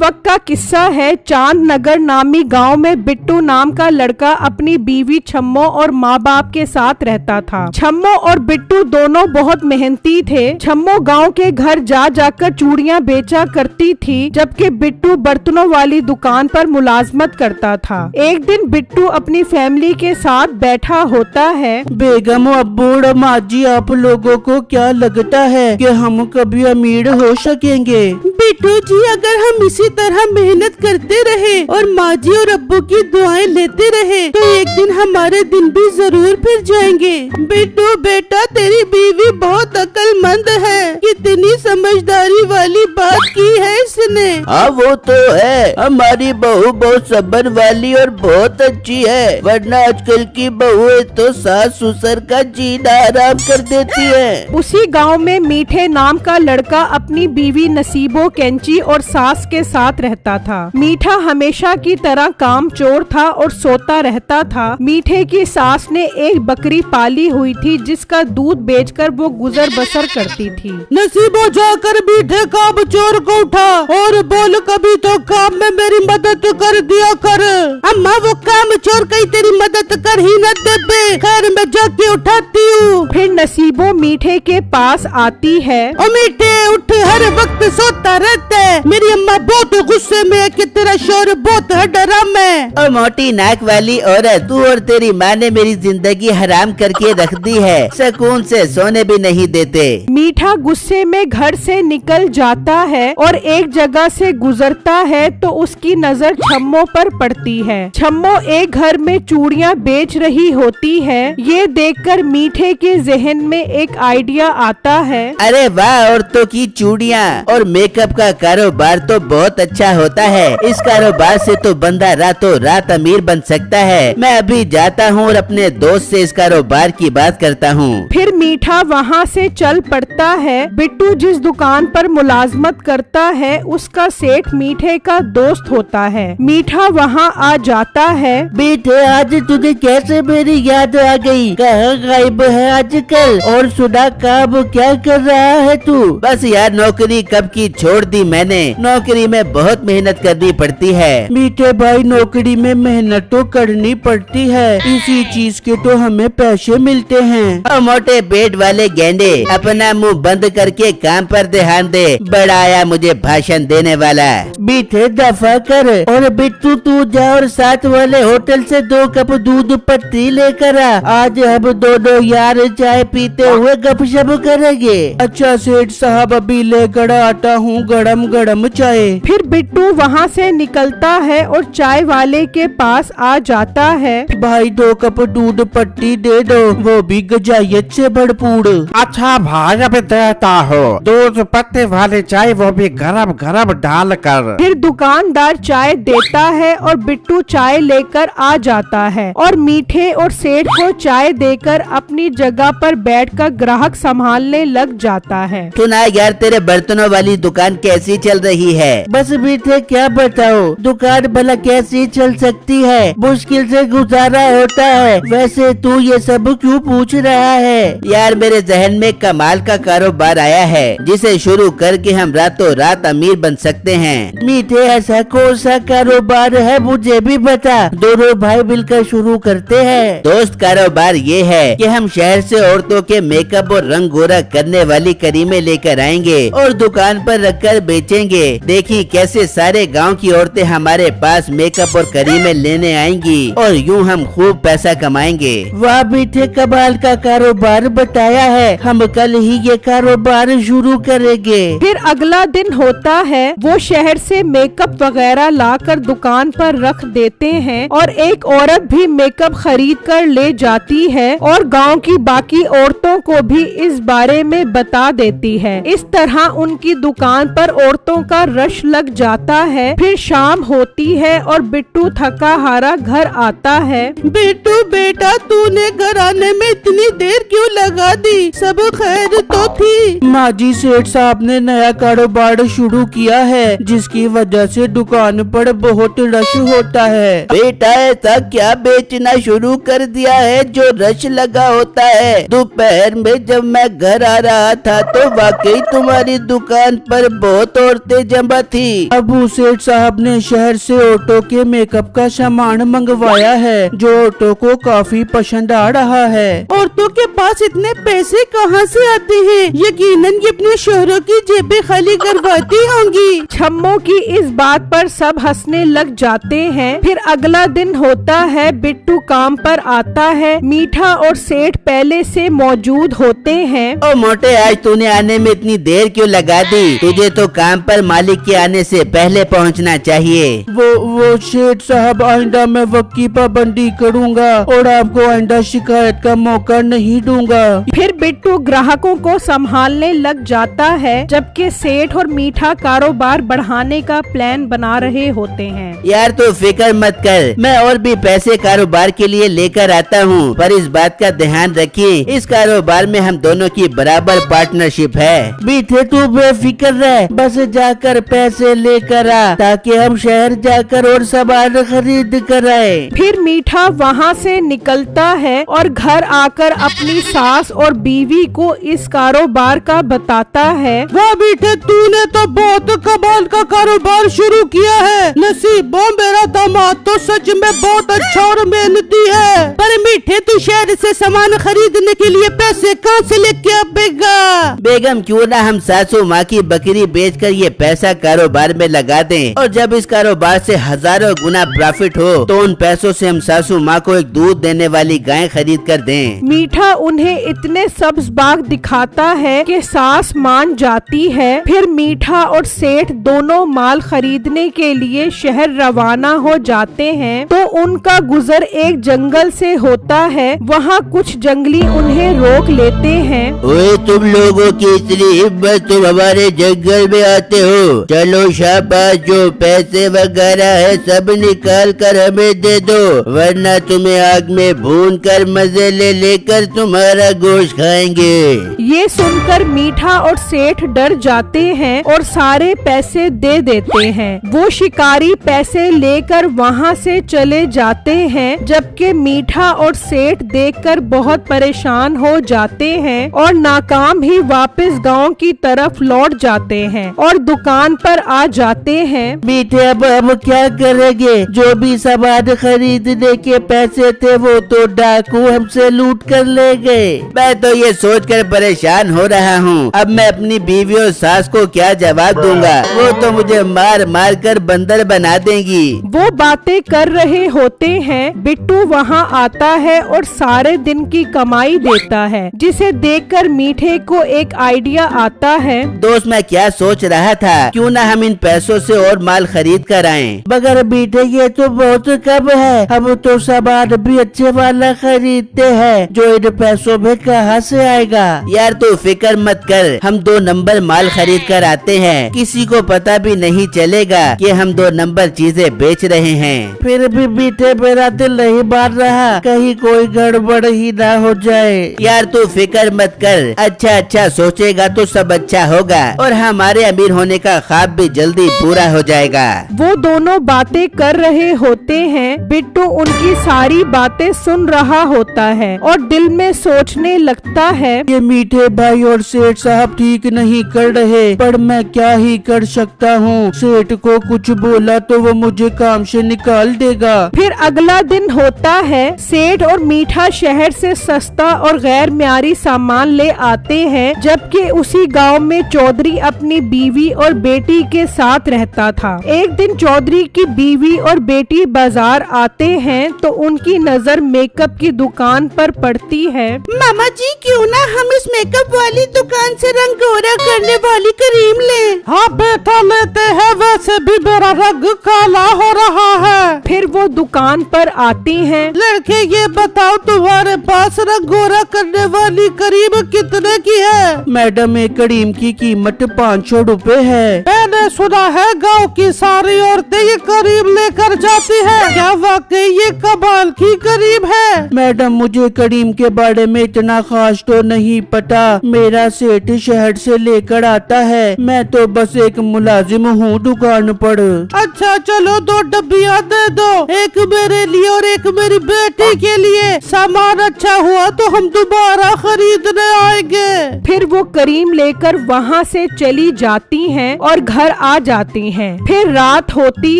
वक्त का किस्सा है। चांद नगर नामी गांव में बिट्टू नाम का लड़का अपनी बीवी छम्मो और माँ बाप के साथ रहता था। छम्मो और बिट्टू दोनों बहुत मेहनती थे। छम्मो गांव के घर जा जाकर चूड़ियाँ बेचा करती थी, जबकि बिट्टू बर्तनों वाली दुकान पर मुलाजमत करता था। एक दिन बिट्टू अपनी फैमिली के साथ बैठा होता है। बेगम, अब्बू और माँ जी, आप लोगों को क्या लगता है कि हम कभी अमीर हो सकेंगे? बिट्टू जी, अगर हम इसी तरह मेहनत करते रहे और माँ जी और अब्बू की दुआएं लेते रहे तो एक दिन हमारे दिन भी जरूर फिर जाएंगे। बिट्टू बेटा, तेरी बीवी बहुत अक्लमंद है। कितनी समझदारी वाली बात की है इसने। हाँ वो तो है, हमारी बहू बहुत सब्र वाली और बहुत अच्छी है, वरना आजकल की बहुएं तो सास ससुर का जीना आराम कर देती है। उसी गांव में मीठे नाम का लड़का अपनी बीवी नसीबो, कैंची और सास के साथ रहता था। मीठा हमेशा की तरह काम चोर था और सोता रहता था। मीठे की सास ने एक बकरी पाली हुई थी जिसका दूध बेचकर वो गुजर बसर करती थी। नसीबो, जाकर मीठे काम चोर को उठा और बोल, कभी तो काम में मेरी मदद कर दिया कर। अम्मा, वो काम चोर कहीं तेरी मदद कर ही न दे। खैर, मैं जाके उठाती हूँ। फिर नसीबो मीठे के पास आती है। ओ मीठे, उठ, हर वक्त सोता रहता है। मेरी अम्मा बहुत गुस्से में है कि तेरा शोर बहुत है डराम है। और मोटी नाक वाली औरत, तू और तेरी माँ ने मेरी जिंदगी हराम करके रख दी है, सुकून से सोने भी नहीं देते। मीठा गुस्से में घर से निकल जाता है और एक जगह से गुजरता है तो उसकी नजर छम्मो पर पड़ती है। छम्मो एक घर में चूड़ियाँ बेच रही होती है। ये देखकर मीठे के जहन में एक आइडिया आता है। अरे वाह, औरतों की चूड़ियाँ और मेकअप का कारोबार तो बहुत अच्छा होता है। इस कारोबार से तो बंदा रातों रात अमीर बन सकता है। मैं अभी जाता हूँ और अपने दोस्त से इस कारोबार की बात करता हूँ। फिर मीठा वहाँ से चल पड़ता है। बिट्टू जिस दुकान पर मुलाजमत करता है उसका सेठ मीठे का दोस्त होता है। मीठा वहाँ आ जाता है। बेटे, आज तुझे कैसे मेरी याद आ गई? कहाँ गायब है आजकल? और सुना, काम क्या कर रहा है तू? बस यार, नौकरी कब की छोड़ दी मैंने। नौकरी में बहुत मेहनत करनी पड़ती है। मीठे भाई, नौकरी में मेहनत तो करनी पड़ती है, इसी चीज के तो हमें पैसे मिलते हैं। और मोटे पेट वाले गेंडे, अपना मुंह बंद करके काम पर ध्यान दे। बड़ा आया मुझे भाषण देने वाला। मीठे, दफा कर। और बिट्टू, तू जा और साथ वाले होटल से 2 कप दूध पत्ती लेकर आ। आज हम दोनों यार चाय पीते हुए गपशप करेंगे। अच्छा सेठ साहब, अभी लेकर आता हूँ गरम गरम चाय। फिर बिट्टू वहाँ से निकलता है और चाय वाले के पास आ जाता है। भाई, 2 कप दूध पत्ती दे दो, वो भी गजायत से भरपूर। अच्छा भाई, अब देता हो। दूध पत्ती वाली चाय, वो भी गरम गरम डाल कर। फिर दुकानदार चाय देता है और बिट्टू चाय लेकर आ जाता है और मीठे और सेठ को चाय देकर अपनी जगह पर बैठकर ग्राहक संभालने लग जाता है। सुना यार, तेरे बर्तनों वाली दुकान कैसी चल रही है? बस मीठे, क्या बताओ, दुकान भला कैसी चल सकती है? मुश्किल से गुजारा होता है। वैसे तू ये सब क्यों पूछ रहा है? यार, मेरे जहन में कमाल का कारोबार आया है जिसे शुरू करके हम रातों रात अमीर बन सकते हैं। मीठे, ऐसा कौन सा कारोबार है, मुझे भी बता। दोनों भाई मिलकर शुरू करते हैं। दोस्त, कारोबार ये है कि हम शहर से औरतों के मेकअप और रंग गोरा करने वाली करीमें लेकर आएंगे और दुकान पर रखकर बेचेंगे। देखी कैसे सारे गांव की औरतें हमारे पास मेकअप और करीमें लेने आएंगी और यूं हम खूब पैसा कमाएंगे। वाह मीठे, कमाल का कारोबार बताया है। हम कल ही ये कारोबार शुरू करेंगे। फिर अगला दिन होता है। वो शहर से मेकअप वगैरह लाकर दुकान पर रख देते हैं और एक औरत भी मेकअप खरीद कर ले जाती है और गांव की बाकी औरतों को भी इस बारे में बता देती है। इस तरह उनकी दुकान पर औरतों का रश लग जाता है। फिर शाम होती है और बिट्टू थका हारा घर आता है। बिट्टू बेटा, तूने घर आने में इतनी देर क्यों लगा दी? सब खैर तो थी? माँ जी, सेठ साहब ने नया कारोबार शुरू किया है जिसकी वजह से दुकान पर बहुत रश होता है। बेटा, ऐसा क्या बेचना शुरू कर दिया है जो रश लगा होता है? दोपहर में जब मैं घर आ रहा था तो वाकई तुम्हारी दुकान पर बहुत औरतें जमा थी। अबू सेठ साहब ने शहर से ऑटो के मेकअप का सामान मंगवाया है जो ऑटो को काफी पसंद आ रहा है। औरतों के पास इतने पैसे कहाँ से आते हैं? यकीनन ये अपने शोहरों की जेबें खाली करवाती होंगी। छम्मो की इस बात पर सब हंसने लग जाते हैं। फिर अगला दिन होता है, बिट्टू काम पर आता है। मीठा और सेठ पहले से मौजूद होते हैं। ओ मोटे, आज तूने आने में इतनी देर क्यों लगा दी? तुझे तो काम पर मालिक के आने से पहले पहुंचना चाहिए। वो सेठ साहब, आइंदा मैं वक्त की पाबंदी करूँगा और आपको आइंदा शिकायत का मौका नहीं दूंगा। फिर बिट्टू ग्राहकों को संभालने लग जाता है, जबकि सेठ और मीठा कारोबार बढ़ाने का प्लान बना रहे होते हैं। यार तो फिक्र मत कर, मैं और भी पैसे कारोबार के लिए लेकर आता हूँ, पर इस बात का ध्यान रखिए, इस कारोबार में हम दोनों की बराबर पार्टनरशिप है। मीठे तू बेफिक्र रह, बस जाकर पैसे लेकर आ ताकि हम शहर जाकर और सामान खरीद कर आए। फिर मीठा वहाँ से निकलता है और घर आकर अपनी सास और बीवी को इस कारोबार का बताता है। वाह मीठे, तूने तो बहुत कमाल का कारोबार शुरू किया है। नसीबों, मेरा दामाद तो सच में बहुत अच्छा और मेहनती है। पर मीठे, तू शहर से सामान खरीदने के लिए पैसे कहाँ से लेके आएगा? बेगम, क्यों ना हम सासू माँ की बकरी बेचकर ये पैसा कारोबार में लगा दें, और जब इस कारोबार से हजारों गुना प्रॉफिट हो तो उन पैसों से हम सासू माँ को एक दूध देने वाली गाय खरीद कर दें। मीठा उन्हें इतने सब्ज बाग दिखाता है कि सास मान जाती है। फिर मीठा और सेठ दोनों माल खरीदने के लिए शहर रवाना हो जाते हैं। तो उनका गुजर एक जंगल से होता है। वहाँ कुछ जंगली उन्हें रोक लेते हैं। ओए, तुम लोगों की इतनी हिम्मत, तुम हमारे जंगल में आते हो? चलो शाबाश, जो पैसे वगैरह है सब निकाल कर हमें दे दो, वरना तुम्हें आग में भून कर मजे ले लेकर तुम्हारा गोश्त खाएंगे। ये सुनकर मीठा और सेठ डर जाते हैं और सारे पैसे दे देते हैं। वो शिकारी पैसे लेकर वहाँ से चले जाते हैं, जबकि मीठा और सेठ देखकर बहुत परेशान हो जाते हैं और नाकाम ही वापस गांव की तरफ लौट जाते हैं और दुकान पर आ जाते हैं। मीठे, अब क्या करेंगे? जो भी सामान खरीदने के पैसे थे वो तो डाकू हमसे लूट कर ले गए। मैं तो ये सोचकर परेशान हो रहा हूँ, अब मैं अपनी बीवी और सास को क्या जवाब दूंगा? वो तो मुझे मार मार कर बंदर बना देंगी। वो बातें कर रहे होते हैं। बिट्टू वहाँ आता है और सारे दिन की कमाई देता है, जिसे देखकर मीठे को एक आइडिया आता है। दोस्त, मैं क्या सोच रहा था, क्यों ना हम इन पैसों से और माल खरीद कर आएं? मगर मीठे, ये तो बहुत कम है। हम तो सामान भी अच्छे वाला खरीदते हैं, जो इन पैसों में कहाँ से आएगा? यार तू फिक्र मत कर, हम 2 नंबर माल खरीद कर आते हैं, किसी को पता भी नहीं चलेगा कि हम 2 नंबर चीजें बेच रहे हैं। फिर भी मीठे, मेरा दिल नहीं मान रहा, कहीं कोई गड़बड़ ही ना हो जाए। यार तू फिक्र मत कर, अच्छा सोचेगा तो सब अच्छा होगा और हमारे अमीर होने का ख्वाब भी जल्दी पूरा हो जाएगा। वो दोनों बातें कर रहे होते हैं। बिट्टू उनकी सारी बातें सुन रहा होता है और दिल में सोचने लगता है, ये मीठे भाई और सेठ साहब ठीक नहीं कर रहे, पर मैं क्या ही कर सकता हूँ। सेठ को कुछ बोला तो वो मुझे काम से निकाल देगा। फिर अगला दिन होता है। सेठ और मीठा शहर से सस्ता और गैर म्यारी सामान ले आते हैं, जबकि उसी गांव में चौधरी अपनी बीवी और बेटी के साथ रहता था। एक दिन चौधरी की बीवी और बेटी बाजार आते हैं तो उनकी नजर मेकअप की दुकान पर पड़ती है। मामा जी, क्यों ना हम इस मेकअप वाली दुकान से रंग गोरा करने वाली क्रीम लें? हाँ बेटा, लेते हैं, वैसे भी मेरा रंग काला हो रहा है। फिर वो दुकान पर आती हैं। लड़के, ये बताओ तुम्हारे पास रंग गोरा करने वाली क्रीम कितने की है? मैडम, एक क्रीम की कीमत 500 रुपए है। मैंने सुना है गांव की सारी औरतें ये क्रीम ले लेकर जाती है। क्या वाकई ये कमाल की करीम है? मैडम, मुझे करीम के बारे में इतना खास तो नहीं पता। मेरा सेठ शहर से लेकर आता है, मैं तो बस एक मुलाजिम हूँ दुकान पर। अच्छा चलो 2 डब्बियाँ दे दो, एक मेरे लिए और एक मेरी बेटी के लिए। सामान अच्छा हुआ तो हम दोबारा खरीदने आएंगे। फिर वो करीम लेकर वहाँ से चली जाती हैं और घर आ जाती हैं। फिर रात होती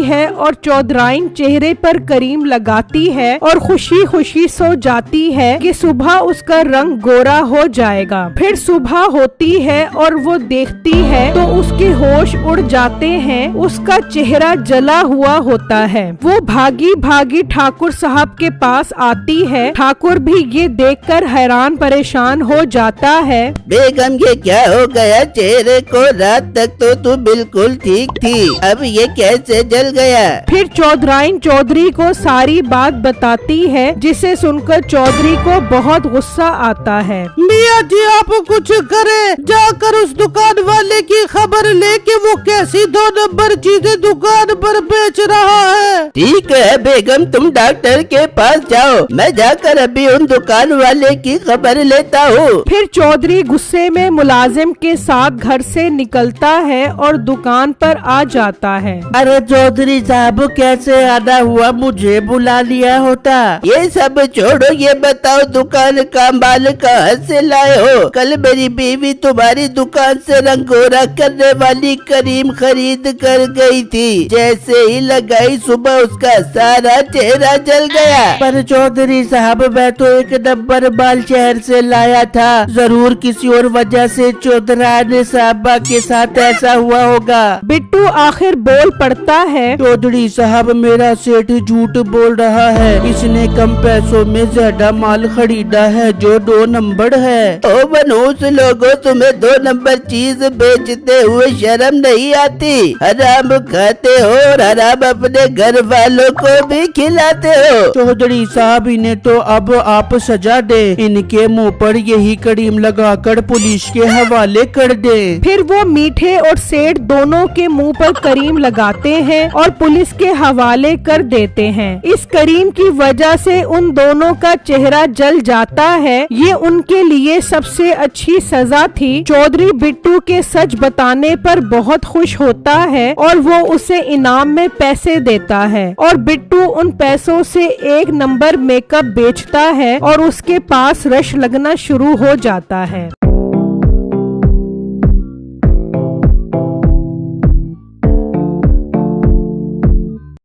है और चौधराइन चेहरे पर करीम लगाती है और खुशी खुशी सो जाती है कि सुबह उसका रंग गोरा हो जाएगा। फिर सुबह होती है और वो देखती है तो उसके होश उड़ जाते हैं। उसका चेहरा जला हुआ होता है। वो भागी भागी ठाकुर साहब के पास आती है। ठाकुर भी ये देखकर हैरान परेशान हो जाता है। बेगम, ये क्या हो गया? चेहरे को रात तक तो तू बिल्कुल ठीक थी, अब ये कैसे जल गया? फिर चौधराइन चौधरी को सारी बात बताती है, जिसे सुनकर चौधरी को बहुत गुस्सा आता है। मियाँ जी, आप कुछ करें, जाकर उस दुकान वाले की खबर ले कि वो कैसी 2 नंबर चीजें दुकान पर बेच रहा है। ठीक है बेगम, तुम डॉक्टर के पास जाओ, मैं जाकर अभी उन दुकान वाले की खबर लेता हूँ। फिर चौधरी गुस्से में मुलाजिम के साथ घर से निकलता है और दुकान पर आ जाता है। अरे चौधरी साहब, कैसे आना हुआ? मुझे बुला लिया होता। ये सब छोड़ो, ये बताओ दुकान का माल कहाँ से लाए हो? कल मेरी बीवी तुम्हारी दुकान से रंग गोरा करने वाली करीम खरीद कर गई थी, जैसे ही लगाई सुबह उसका सारा चेहरा जल गया। पर चौधरी साहब, मैं तो 1 नंबर माल शहर से लाया था। जरूर किसी और वजह से चौधरानी साहबा के साथ ऐसा हुआ होगा। बिट्टू आखिर बोल पड़ता है। चौधरी साहब, मेरा सेठ झूठ बोल रहा है। इसने कम पैसों में ज्यादा माल खरीदा है जो 2 नंबर है। ओ मनहूस लोगों, तुम्हें 2 नंबर चीज बेचते हुए शर्म नहीं आती? हराम खाते हो और हराम अपने घर वालों को भी खिलाते हो। चौधरी साहब, इन्हें तो अब आप सजा दे। इनके मुंह पर यही करीम लगाकर पुलिस के हवाले कर दे। फिर वो मीठे और सेठ दोनों के मुंह पर करीम लगाते हैं और पुलिस के हवाले कर देते हैं। इस करीम की वजह से उन दोनों का चेहरा जल जाता है। ये उनके लिए सबसे अच्छी सजा थी। चौधरी बिट्टू के सच बताने पर बहुत खुश होता है और वो उसे इनाम में पैसे देता है और बिट्टू उन पैसों से 1 नंबर मेकअप बेचता है और उसके पास रश लगना शुरू हो जाता है।